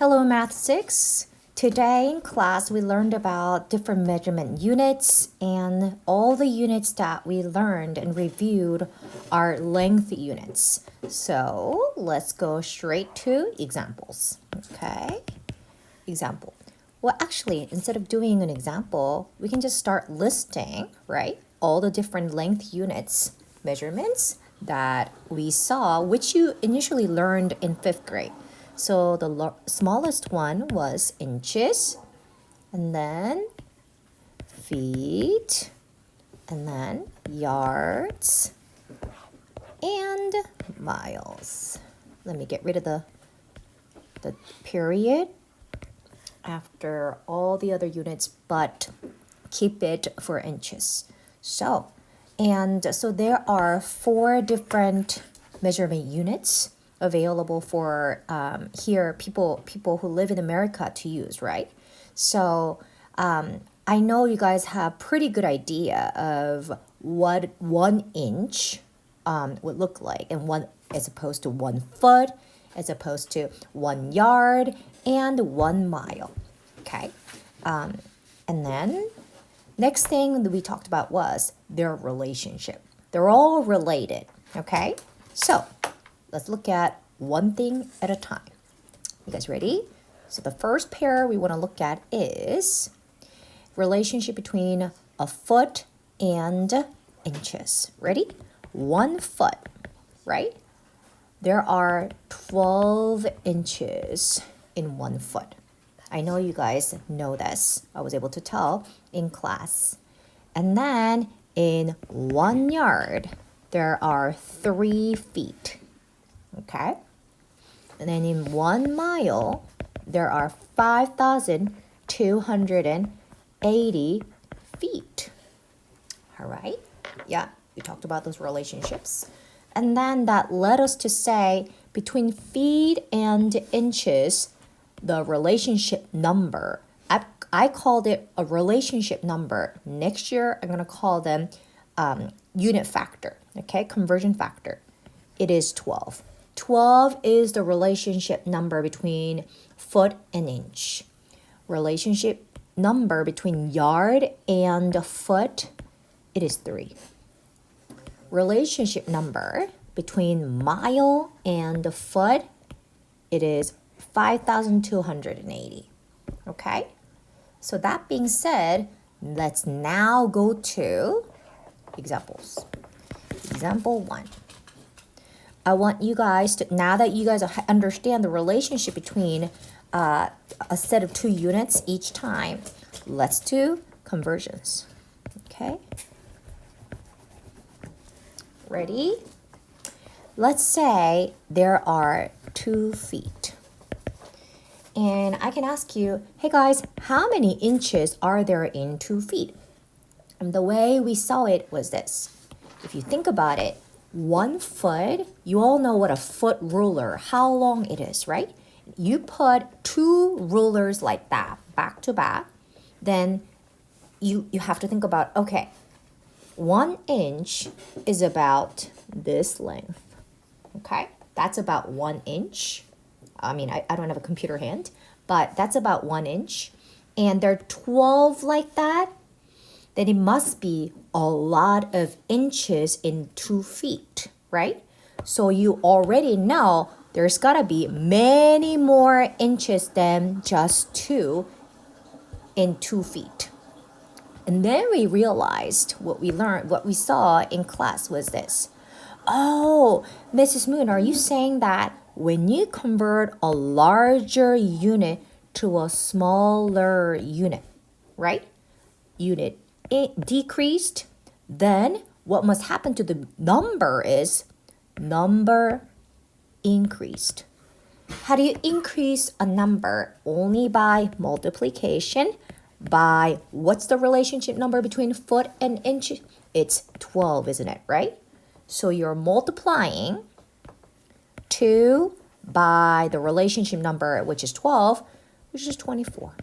Hello, Math 6. Today in class, we learned about different measurement units, and all the units that we learned and reviewed are length units. So let's go straight to examples. Okay, example. Well, actually, instead of doing an example, we can just start listing, right, all the different length units, measurements that we saw, which you initially learned in 5th grade. So the smallest one was inches, and then feet, and then yards, and miles. Let me get rid of the period after all the other units, but keep it for inches. So there are 4 different measurement units available for here people who live in America to use, right? So I know you guys have pretty good idea of what 1 inch would look like, and one as opposed to 1 foot, as opposed to 1 yard, and 1 mile. Okay, and then next thing that we talked about was their relationship. They're all related. Okay, so let's look at one thing at a time. You guys ready? So the first pair we want to look at is relationship between a foot and inches. Ready? 1 foot, right? There are 12 inches in 1 foot. I know you guys know this. I was able to tell in class. And then in 1 yard, there are 3 feet. Okay? And then in 1 mile, there are 5,280 feet. All right? Yeah, we talked about those relationships. And then that led us to say between feet and inches, the relationship number. I called it a relationship number. Next year, I'm going to call them unit factor, okay, conversion factor. It is 12. 12 is the relationship number between foot and inch. Relationship number between yard and foot, it is 3. Relationship number between mile and foot, it is 5,280. Okay? So that being said, let's now go to examples. Example 1. I want you guys to, now that you guys understand the relationship between a set of 2 units each time, let's do conversions. Okay? Ready? Let's say there are 2 feet. And I can ask you, hey guys, how many inches are there in 2 feet? And the way we saw it was this. If you think about it, 1 foot, you all know what a foot ruler, how long it is, right? You put 2 rulers like that, back to back, then you have to think about, okay, 1 inch is about this length, okay? That's about 1 inch. I mean, I don't have a computer hand, but that's about 1 inch. And there are 12 like that, then it must be a lot of inches in 2 feet, right? So you already know there's gotta be many more inches than just 2 in 2 feet. And then we realized what we learned, what we saw in class was this. Oh, Mrs. Moon, are you saying that when you convert a larger unit to a smaller unit, right? Unit decreased, then what must happen to the number is number increased. How do you increase a number? Only by multiplication. By what's the relationship number between foot and inch? It's 12, isn't it, right? So you're multiplying 2 by the relationship number, which is 12, which is 24.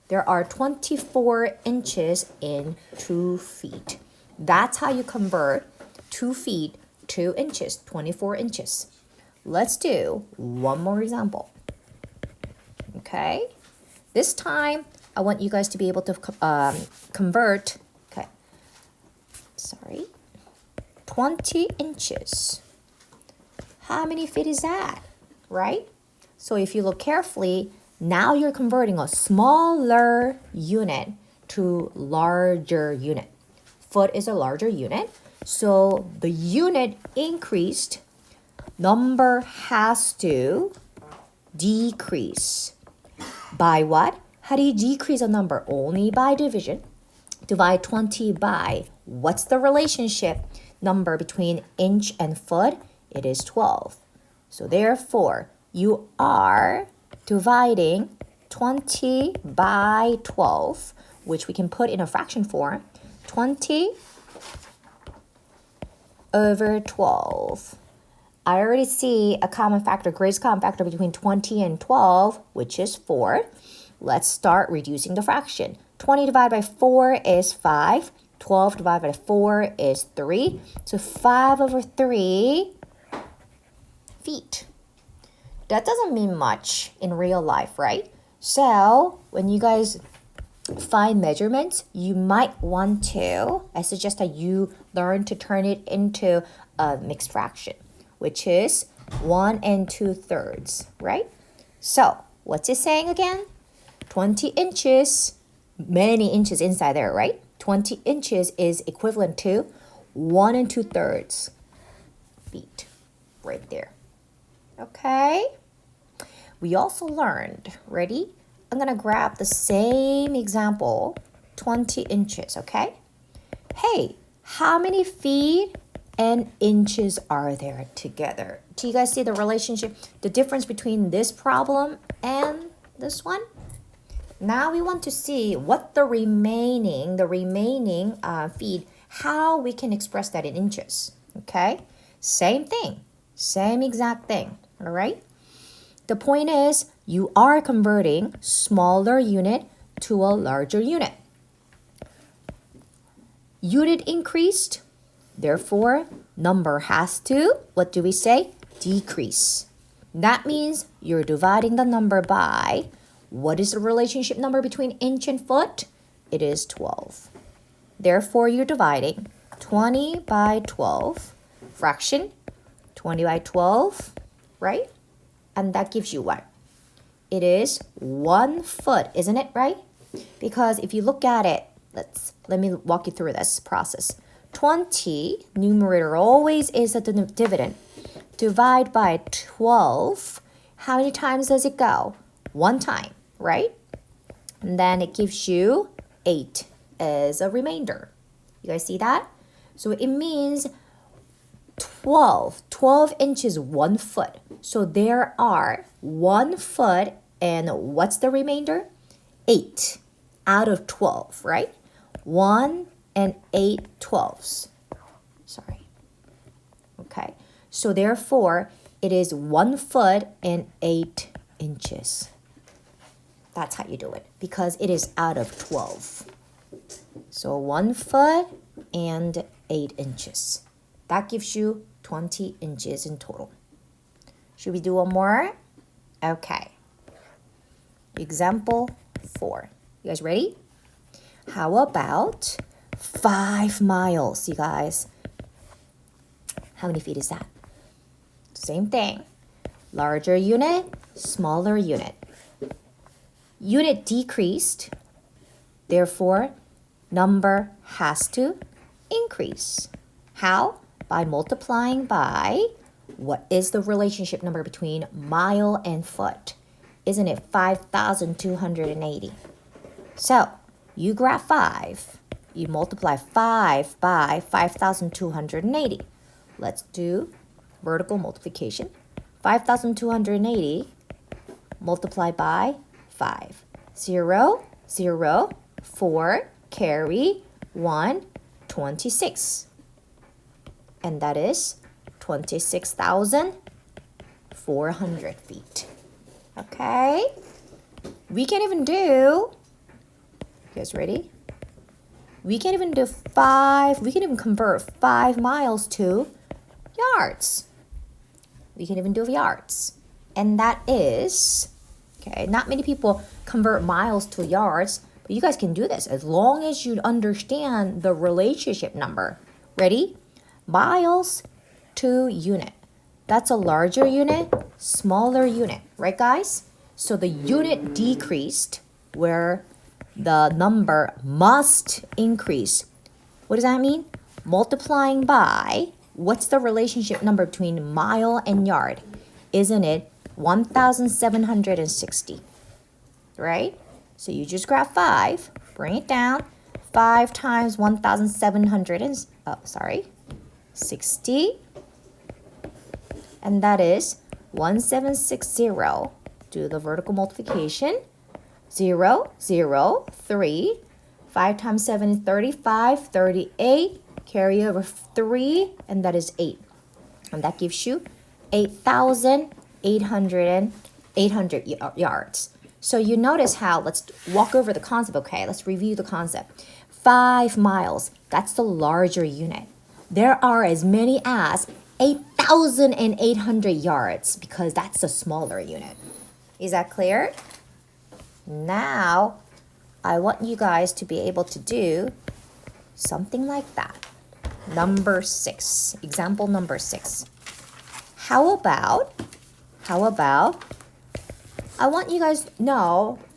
There are 24 inches in 2 feet. That's how you convert 2 feet to inches, 24 inches. Let's do one more example. Okay. This time, I want you guys to be able to convert, okay, sorry, 20 inches. How many feet is that, right? So if you look carefully, now you're converting a smaller unit to larger unit. Foot is a larger unit, so the unit increased, number has to decrease. By what? How do you decrease a number? Only by division. Divide 20 by, what's the relationship number between inch and foot? It is 12. So therefore, you are dividing 20 by 12, which we can put in a fraction form. 20 over 12. I already see a common factor, greatest common factor between 20 and 12, which is 4. Let's start reducing the fraction. 20 divided by 4 is 5. 12 divided by 4 is 3. So 5 over 3 feet. That doesn't mean much in real life, right? So when you guys find measurements, you might want to, I suggest that you learn to turn it into a mixed fraction, which is 1 2/3, right? So what's it saying again? 20 inches, many inches inside there, right? 20 inches is equivalent to 1 2/3 feet right there. Okay? We also learned, ready? I'm going to grab the same example, 20 inches, okay? Hey, how many feet and inches are there together? Do you guys see the relationship, the difference between this problem and this one? Now we want to see what the remaining feet, how we can express that in inches, okay? Same thing, same exact thing, all right? The point is, you are converting smaller unit to a larger unit. Unit increased, therefore, number has to, what do we say? Decrease. That means you're dividing the number by, what is the relationship number between inch and foot? It is 12. Therefore, you're dividing 20 by 12, fraction, 20 by 12, right? And that gives you what? It is 1 foot, isn't it, right? Because if you look at it, let me walk you through this process. 20, numerator always is a dividend. Divide by 12, how many times does it go? 1 time, right? And then it gives you 8 as a remainder. You guys see that? So it means 12 inches, 1 foot. So there are 1 foot and what's the remainder? 8 out of 12, right? 1 and 8/12. Sorry. Okay. So therefore, it is 1 foot and 8 inches. That's how you do it because it is out of 12. So 1 foot and 8 inches. That gives you 20 inches in total. Should we do one more? Okay. Example 4. You guys ready? How about 5 miles, you guys? How many feet is that? Same thing. Larger unit, smaller unit. Unit decreased. Therefore, number has to increase. How? By multiplying by, what is the relationship number between mile and foot? Isn't it 5,280? So, you graph 5. You multiply 5 by 5,280. Let's do vertical multiplication. 5,280 multiplied by 5. 0, 0, 4, carry 1, 26. And that is 26,400 feet. Okay? We can even do, you guys ready? We can even do we can even convert 5 miles to yards. We can even do yards. And that is, Okay, not many people convert miles to yards, but you guys can do this as long as you understand the relationship number. Ready? Miles to unit. That's a larger unit, smaller unit, right guys? So the unit decreased where the number must increase. What does that mean? Multiplying by, what's the relationship number between mile and yard? Isn't it 1,760? Right? So you just grab 5, bring it down. 5 times 60. And that is 1760. Do the vertical multiplication. 0, 0, 3. 5 times 7 is 35, 38. Carry over 3, and that is 8. And that gives you 800 yards. So you notice how, let's walk over the concept, okay? Let's review the concept. 5 miles, that's the larger unit. There are as many as 8,800 yards because that's the smaller unit. Is that clear? Now, I want you guys to be able to do something like that. Number 6, example number 6. How about, I want you guys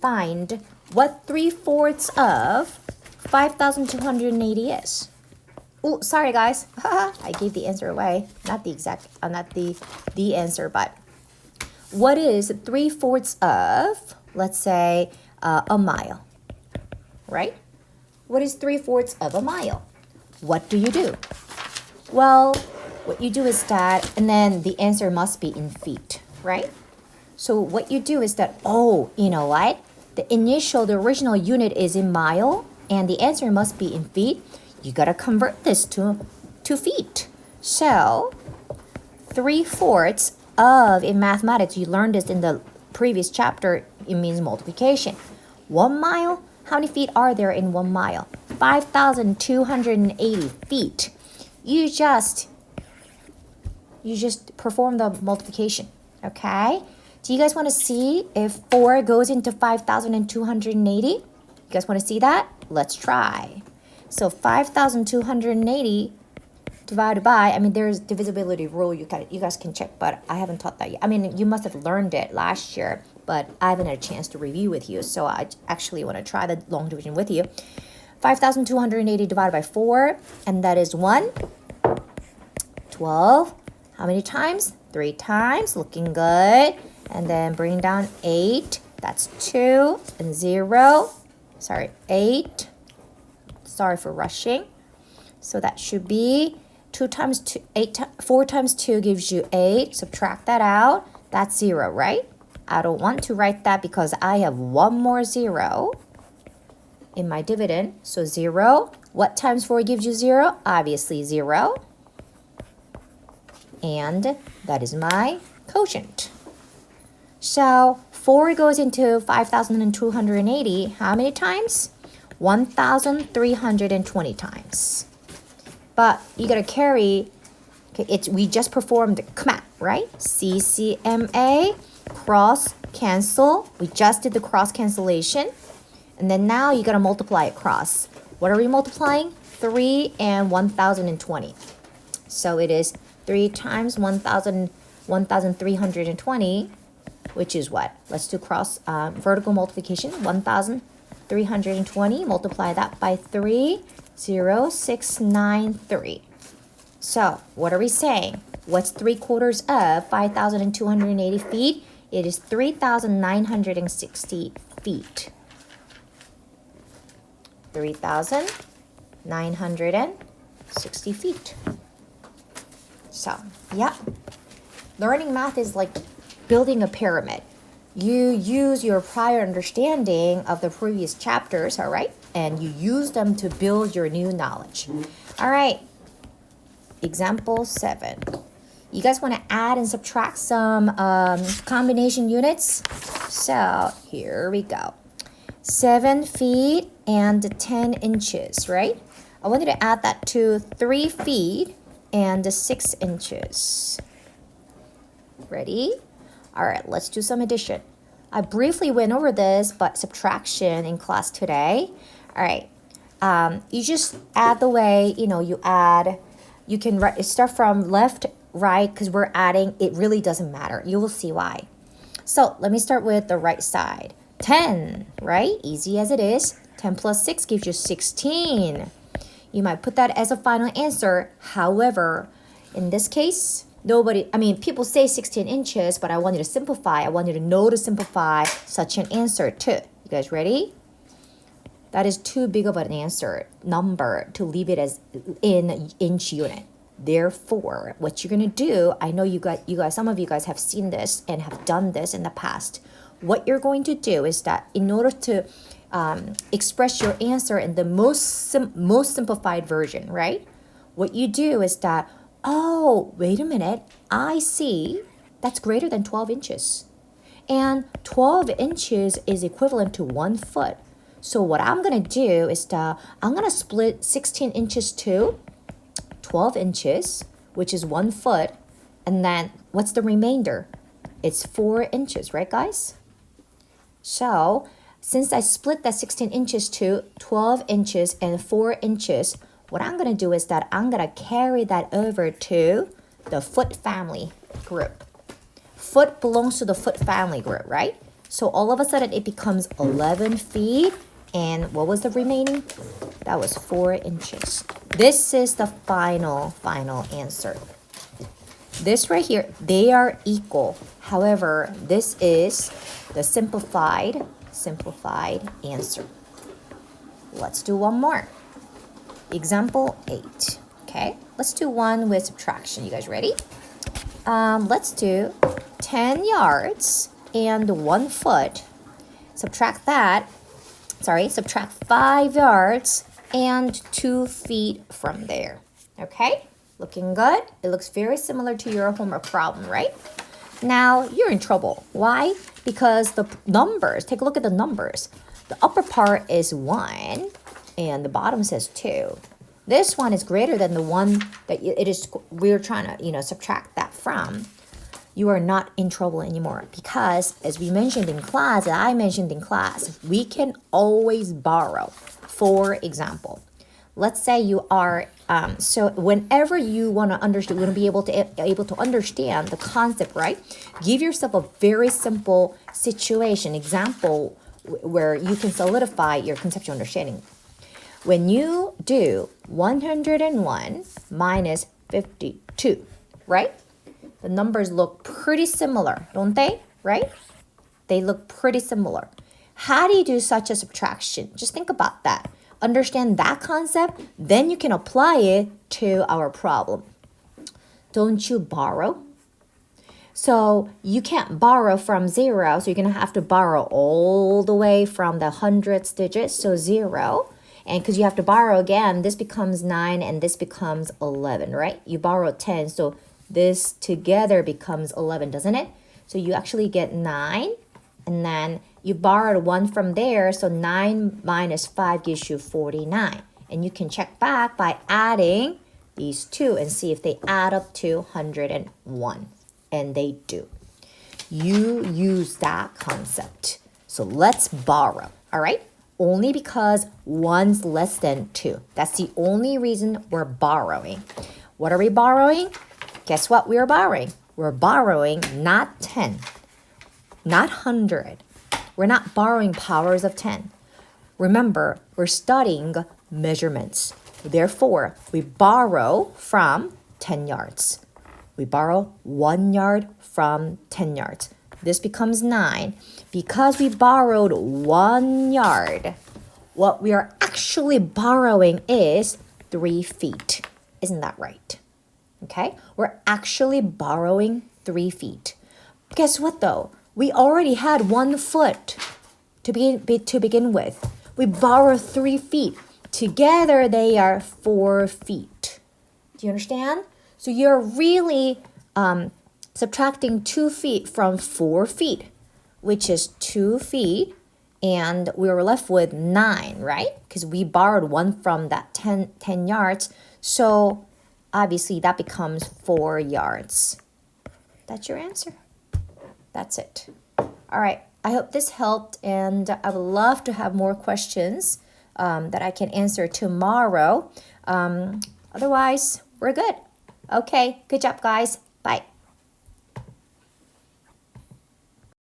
find what 3/4 of 5,280 is. Oh, sorry guys, I gave the answer away. Not the answer, but what is 3/4 of, let's say, a mile, right? What is 3/4 of a mile? What do you do? Well, what you do is that, and then the answer must be in feet, right? So what you do is that, you know what? The original unit is in mile, and the answer must be in feet. You gotta convert this to feet. So 3/4 of, in mathematics, you learned this in the previous chapter, it means multiplication. 1 mile, how many feet are there in 1 mile? 5,280 feet. You just perform the multiplication, okay? Do you guys want to see if 4 goes into 5,280? You guys want to see that? Let's try. So 5,280 divided by, there's divisibility rule you guys can check, but I haven't taught that yet. You must have learned it last year, but I haven't had a chance to review with you, so I actually want to try the long division with you. 5,280 divided by 4, and that is 1. 12. How many times? 3 times. Looking good. And then bring down 8. That's 2 and 0. Sorry, 8. Sorry for rushing. So that should be 4 times 2 gives you 8. Subtract that out. That's 0, right? I don't want to write that because I have one more 0 in my dividend. So 0. What times 4 gives you 0? Obviously 0. And that is my quotient. So 4 goes into 5,280 how many times? 1,320 times. But you gotta carry, we just performed CMA, right? CCMA, cross cancel. We just did the cross cancellation. And then now you gotta multiply across. What are we multiplying? 3 and 1,020. So it is 3 times 1,320, which is what? Let's do cross vertical multiplication. 1,320, multiply that by 3, 0,693. So what are we saying? What's 3/4 of 5,280 feet? It is 3,960 feet. 3,960 feet. So, yeah. Learning math is like building a pyramid. You use your prior understanding of the previous chapters, all right? And you use them to build your new knowledge. All right. Example 7. You guys want to add and subtract some combination units? So, here we go. 7 feet and 10 inches, right? I wanted to add that to 3 feet and 6 inches. Ready? All right, let's do some addition. I briefly went over this, but subtraction in class today. All right. You just add the way, you add, you can start from left, right, because we're adding, it really doesn't matter. You will see why. So let me start with the right side. 10, right? Easy as it is. 10 plus 6 gives you 16. You might put that as a final answer. However, in this case, people say 16 inches, but I want you to simplify. I want you to know to simplify such an answer too. You guys ready? That is too big of an number to leave it as in inch unit. Therefore, what you're gonna do, I know you guys, some of you guys have seen this and have done this in the past. What you're going to do is that in order to express your answer in the most simplified version, right? What you do is that, oh, wait a minute, I see that's greater than 12 inches. And 12 inches is equivalent to 1 foot. So what I'm going to do is that I'm going to split 16 inches to 12 inches, which is 1 foot. And then what's the remainder? It's 4 inches, right, guys? So since I split that 16 inches to 12 inches and 4 inches, what I'm going to do is that I'm going to carry that over to the foot family group. Foot belongs to the foot family group, right? So all of a sudden it becomes 11 feet. And what was the remaining? That was 4 inches. This is the final answer. This right here, they are equal. However, this is the simplified answer. Let's do one more. Example 8. Okay, let's do one with subtraction. You guys ready? Let's do 10 yards and 1 foot. Subtract 5 yards and 2 feet from there. Okay, looking good. It looks very similar to your homework problem, right? Now you're in trouble. Why? Because the numbers, take a look at the numbers. The upper part is 1 and the bottom says 2. This one is greater than the one that we're trying to, subtract that from. You are not in trouble anymore because, as we mentioned in class, I mentioned in class, we can always borrow. For example, let's say you are, so whenever you want to understand, you want to be able to understand the concept, right? Give yourself a very simple situation, example, where you can solidify your conceptual understanding. When you do 101 minus 52, right? The numbers look pretty similar, don't they? Right? They look pretty similar. How do you do such a subtraction? Just think about that. Understand that concept, then you can apply it to our problem. Don't you borrow? So you can't borrow from 0, so you're going to have to borrow all the way from the hundredths digit, so 0. And because you have to borrow again, this becomes 9 and this becomes 11, right? You borrow 10, so this together becomes 11, doesn't it? So you actually get 9, and then you borrowed 1 from there, so 9 minus 5 gives you 49. And you can check back by adding these two and see if they add up to 101. And they do. You use that concept. So let's borrow, all right? Only because 1's less than 2. That's the only reason we're borrowing. What are we borrowing? Guess what we're borrowing? We're borrowing not 10, not 100. We're not borrowing powers of 10. Remember, we're studying measurements. Therefore, we borrow from 10 yards. We borrow 1 yard from 10 yards. This becomes 9. Because we borrowed 1 yard, what we are actually borrowing is 3 feet. Isn't that right? Okay, we're actually borrowing 3 feet. Guess what though? We already had 1 foot to begin with. We borrowed 3 feet. Together they are 4 feet. Do you understand? So you're really subtracting 2 feet from 4 feet, which is 2 feet, and we were left with 9, right? Because we borrowed 1 from that 10 yards. So obviously, that becomes 4 yards. That's your answer. That's it. All right. I hope this helped, and I would love to have more questions that I can answer tomorrow. Otherwise, we're good. Okay, good job, guys. Bye.